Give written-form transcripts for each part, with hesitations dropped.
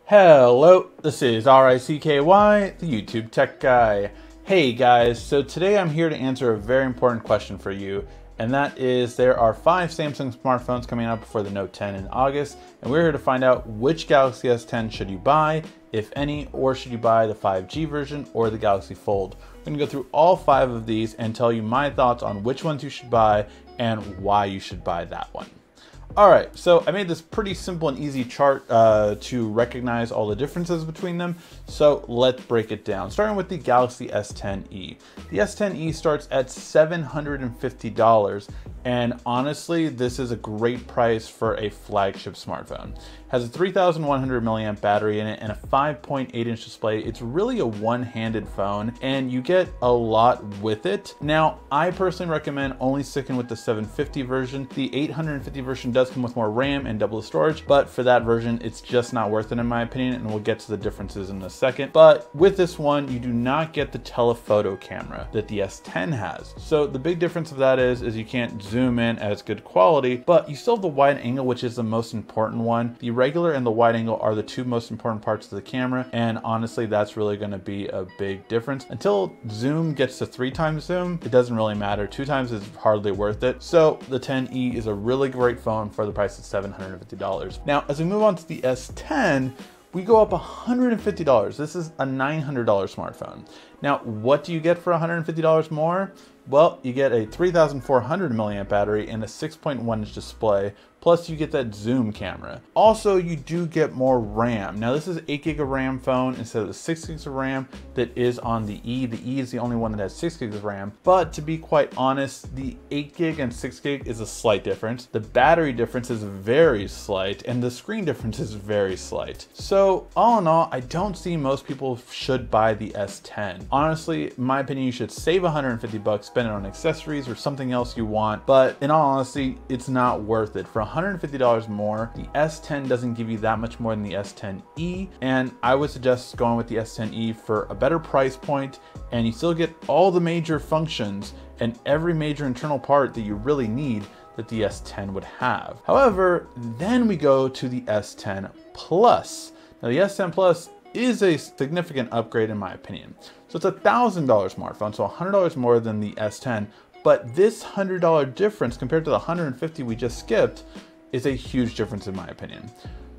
Hello, this is RICKY, the YouTube Tech Guy. Hey guys, so today I'm here to answer a very important question for you, and that is there are 5 Samsung smartphones coming out before the Note 10 in August, and we're here to find out which Galaxy S10 should you buy, if any, or should you buy the 5G version or the Galaxy Fold. I'm going to go through all 5 of these and tell you my thoughts on which ones you should buy and why you should buy that one. Alright, so I made this pretty simple and easy chart to recognize all the differences between them, so let's break it down. Starting with the Galaxy S10e. The S10e starts at $750, and honestly, this is a great price for a flagship smartphone. It has a 3,100 milliamp battery in it and a 5.8-inch display. It's really a one-handed phone, and you get a lot with it. Now, I personally recommend only sticking with the 750 version. The 850 version does come with more RAM and double the storage, but for that version, it's just not worth it in my opinion, and we'll get to the differences in a second. But with this one, you do not get the telephoto camera that the S10 has. So the big difference of that is you can't zoom in as good quality, but you still have the wide angle, which is the most important one. The regular and the wide angle are the 2 most important parts of the camera, and honestly, that's really going to be a big difference. Until zoom gets to 3 times zoom, it doesn't really matter. 2 times is hardly worth it. So the 10e is a really great phone for the price of $750. Now, as we move on to the S10, we go up $150. This is a $900 smartphone. Now, what do you get for $150 more? Well, you get a 3,400 milliamp battery and a 6.1-inch display, plus you get that zoom camera. Also, you do get more RAM. Now, this is an 8 gig of RAM phone instead of the 6 gigs of RAM that is on the E. The E is the only one that has 6 gigs of RAM, but to be quite honest, the 8 gig and 6 gig is a slight difference. The battery difference is very slight, and the screen difference is very slight. So, all in all, I don't see most people should buy the S10. Honestly, in my opinion, you should save $150, spend it on accessories or something else you want, but in all honesty, it's not worth it. For $150 more, the S10 doesn't give you that much more than the S10e, and I would suggest going with the S10e for a better price point, and you still get all the major functions and every major internal part that you really need that the S10 would have. However, then we go to the S10 Plus. Now, the S10 Plus is a significant upgrade in my opinion. So it's a $1,000 smartphone, so $100 more than the S10, but this $100 difference compared to the $150 we just skipped is a huge difference in my opinion.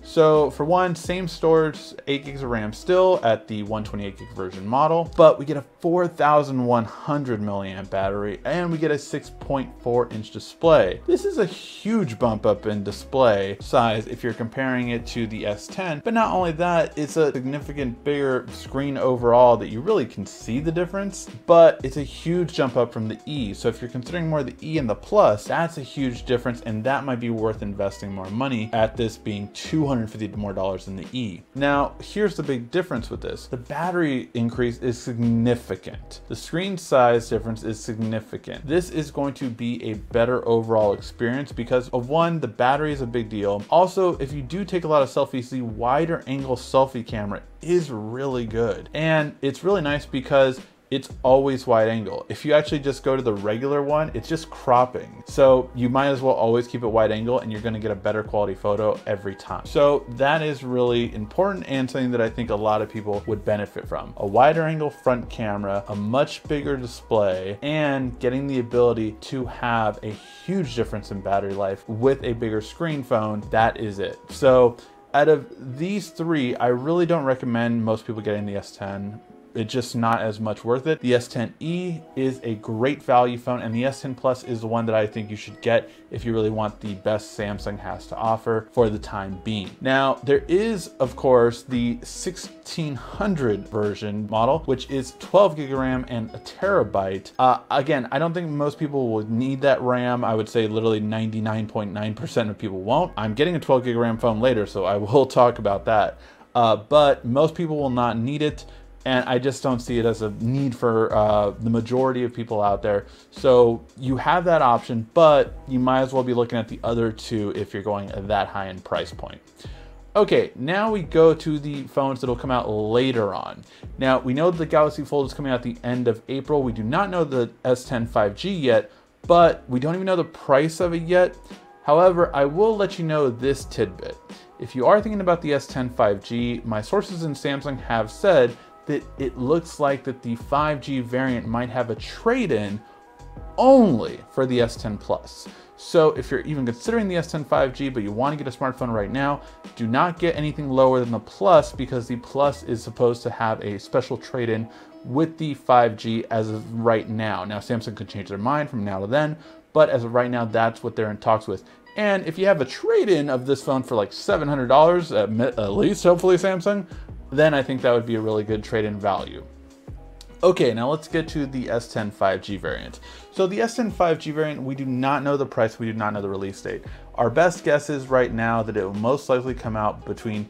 So for one, same storage, 8 gigs of RAM still at the 128 gig version model, but we get a 4,100 milliamp battery and we get a 6.4-inch display. This is a huge bump up in display size if you're comparing it to the S10, but not only that, it's a significant bigger screen overall that you really can see the difference, but it's a huge jump up from the E. So if you're considering more the E and the Plus, that's a huge difference, and that might be worth investing more money at this being $250 more than the E. Now, here's the big difference with this. The battery increase is significant. The screen size difference is significant. This is going to be a better overall experience because of one, the battery is a big deal. Also, if you do take a lot of selfies, the wider angle selfie camera is really good. And it's really nice because it's always wide angle. If you actually just go to the regular one, it's just cropping. So you might as well always keep it wide angle and you're gonna get a better quality photo every time. So that is really important and something that I think a lot of people would benefit from. A wider angle front camera, a much bigger display, and getting the ability to have a huge difference in battery life with a bigger screen phone, that is it. So out of these 3, I really don't recommend most people getting the S10. It's just not as much worth it. The S10e is a great value phone, and the S10 Plus is the one that I think you should get if you really want the best Samsung has to offer for the time being. Now, there is, of course, the 1600 version model, which is 12 gig of RAM and a terabyte. Again, I don't think most people will need that RAM. I would say literally 99.9% of people won't. I'm getting a 12 gig of RAM phone later, so I will talk about that. But most people will not need it. And I just don't see it as a need for the majority of people out there. So you have that option, but you might as well be looking at the other 2 if you're going at that high end price point. Okay, now we go to the phones that will come out later on. Now, we know the Galaxy Fold is coming out at the end of April. We do not know the S10 5G yet, but we don't even know the price of it yet. However, I will let you know this tidbit. If you are thinking about the S10 5G, my sources in Samsung have said that it looks like that the 5G variant might have a trade-in only for the S10 Plus. So if you're even considering the S10 5G, but you want to get a smartphone right now, do not get anything lower than the Plus, because the Plus is supposed to have a special trade-in with the 5G as of right now. Now, Samsung could change their mind from now to then, but as of right now, that's what they're in talks with. And if you have a trade-in of this phone for like $700 at least, hopefully Samsung, then I think that would be a really good trade-in value. Okay, now let's get to the S10 5G variant. So the S10 5G variant, we do not know the price, we do not know the release date. Our best guess is right now that it will most likely come out between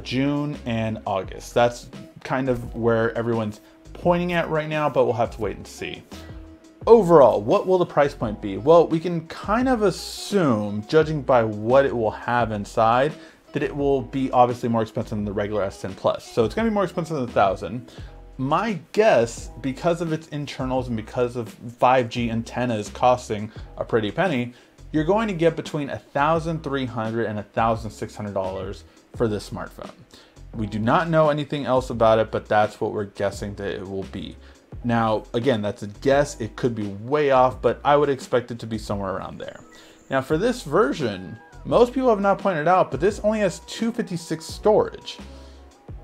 June and August. That's kind of where everyone's pointing at right now, but we'll have to wait and see. Overall, what will the price point be? Well, we can kind of assume, judging by what it will have inside, that it will be obviously more expensive than the regular S10 Plus. So it's gonna be more expensive than $1,000. My guess, because of its internals and because of 5G antennas costing a pretty penny, you're going to get between $1,300 and $1,600 for this smartphone. We do not know anything else about it, but that's what we're guessing that it will be. Now, again, that's a guess. It could be way off, but I would expect it to be somewhere around there. Now, for this version, most people have not pointed out, but this only has 256 storage.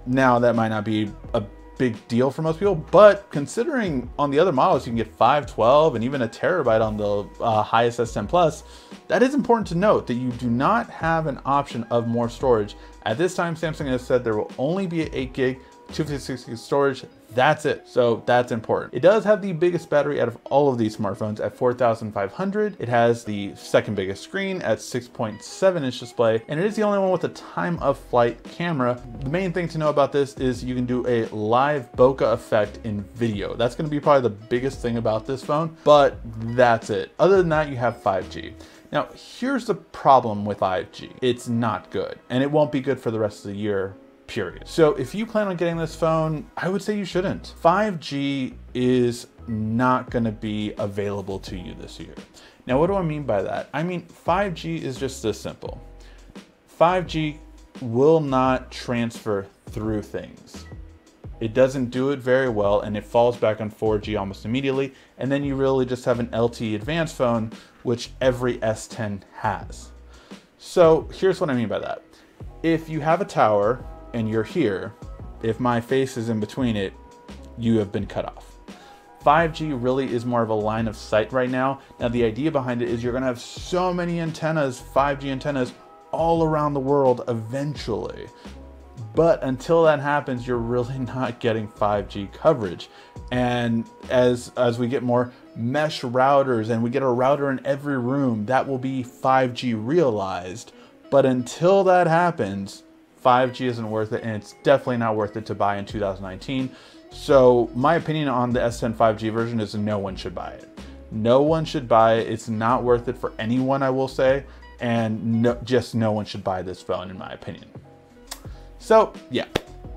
Now, that might not be a big deal for most people, but considering on the other models you can get 512 and even a terabyte on the highest S10 Plus, that is important to note that you do not have an option of more storage. At this time, Samsung has said there will only be an 8 gig, 256 gig storage. That's it. So that's important. It does have the biggest battery out of all of these smartphones at 4,500. It has the second biggest screen at 6.7 inch display, and it is the only one with a time of flight camera. The main thing to know about this is you can do a live bokeh effect in video. That's going to be probably the biggest thing about this phone, but that's it. Other than that, you have 5G. Now, here's the problem with 5G. It's not good, and it won't be good for the rest of the year. Period. So if you plan on getting this phone, I would say you shouldn't. 5G is not going to be available to you this year. Now, what do I mean by that? I mean, 5G is just this simple. 5G will not transfer through things. It doesn't do it very well, and it falls back on 4G almost immediately. And then you really just have an LTE advanced phone, which every S10 has. So here's what I mean by that. If you have a tower and you're here, if my face is in between it, you have been cut off. 5G really is more of a line of sight right now. Now, the idea behind it is you're gonna have so many antennas, 5G antennas, all around the world eventually. But until that happens, you're really not getting 5G coverage. And as we get more mesh routers and we get a router in every room, that will be 5G realized. But until that happens, 5G isn't worth it, and it's definitely not worth it to buy in 2019. So my opinion on the S10 5G version is no one should buy it. No one should buy it. It's not worth it for anyone, I will say, and just no one should buy this phone in my opinion. So yeah,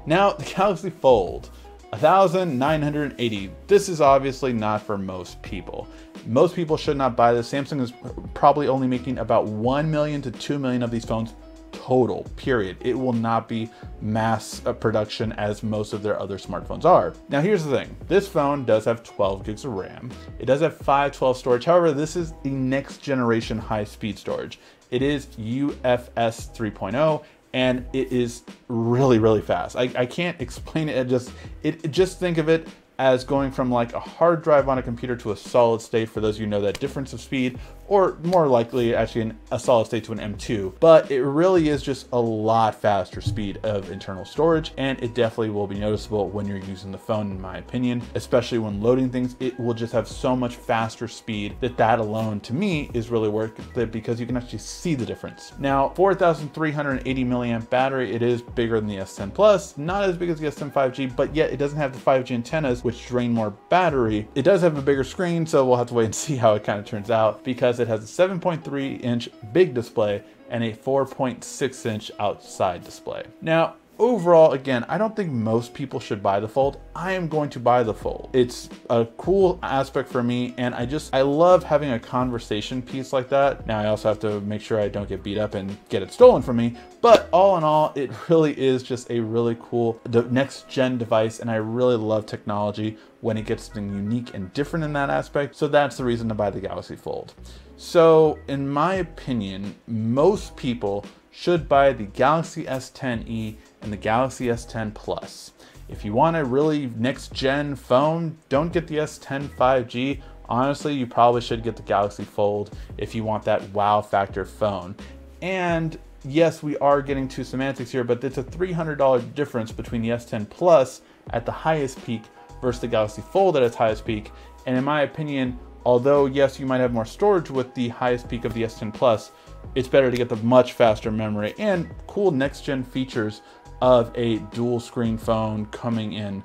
now the Galaxy Fold, $1,980. This is obviously not for most people. Most people should not buy this. Samsung is probably only making about 1 million to 2 million of these phones total, period. It will not be mass production as most of their other smartphones are. Now, here's the thing. This phone does have 12 gigs of RAM. It does have 512 storage. However, this is the next generation high-speed storage. It is UFS 3.0, and it is really, really fast. I can't explain it. Just think of it as going from like a hard drive on a computer to a solid state, for those of you who know that difference of speed, or more likely actually a solid state to an M2. But it really is just a lot faster speed of internal storage, and it definitely will be noticeable when you're using the phone, in my opinion, especially when loading things. It will just have so much faster speed that alone to me is really worth it, because you can actually see the difference. Now, 4,380 milliamp battery, it is bigger than the S10 Plus, not as big as the S10 5G, but yet it doesn't have the 5G antennas, which drain more battery. It does have a bigger screen, so we'll have to wait and see how it kind of turns out, because it has a 7.3 inch big display and a 4.6 inch outside display. Now, overall, again, I don't think most people should buy the Fold. I am going to buy the Fold. It's a cool aspect for me, and I love having a conversation piece like that. Now I also have to make sure I don't get beat up and get it stolen from me, but all in all, it really is just a really cool next gen device, and I really love technology when it gets something unique and different in that aspect. So that's the reason to buy the Galaxy Fold. So in my opinion, most people should buy the Galaxy S10e and the Galaxy S10 Plus. If you want a really next gen phone, don't get the S10 5G. Honestly, you probably should get the Galaxy Fold if you want that wow factor phone. And yes, we are getting to semantics here, but it's a $300 difference between the S10 Plus at the highest peak versus the Galaxy Fold at its highest peak. And in my opinion, although yes, you might have more storage with the highest peak of the S10 Plus, it's better to get the much faster memory and cool next gen features of a dual screen phone coming in.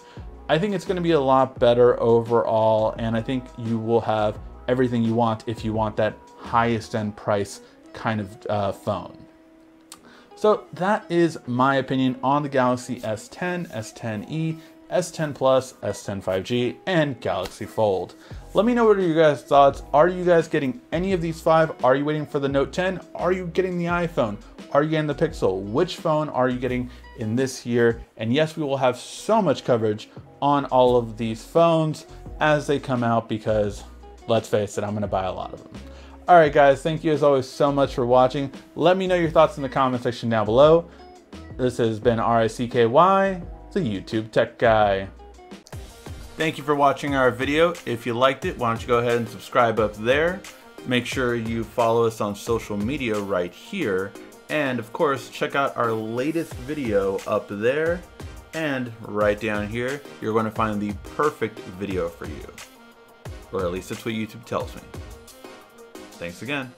I think it's going to be a lot better overall, and I think you will have everything you want if you want that highest end price kind of phone. So that is my opinion on the Galaxy S10, S10e, S10 Plus, S10 5G, and Galaxy Fold. Let me know what are your guys' thoughts. Are you guys getting any of these 5? Are you waiting for the Note 10? Are you getting the iPhone? Are you getting the Pixel? Which phone are you getting in this year? And yes, we will have so much coverage on all of these phones as they come out because, let's face it, I'm gonna buy a lot of them. All right, guys, thank you as always so much for watching. Let me know your thoughts in the comment section down below. This has been RICKY, the YouTube Tech Guy. Thank you for watching our video. If you liked it, why don't you go ahead and subscribe up there. Make sure you follow us on social media right here. And of course, check out our latest video up there. And right down here, you're going to find the perfect video for you. Or at least that's what YouTube tells me. Thanks again.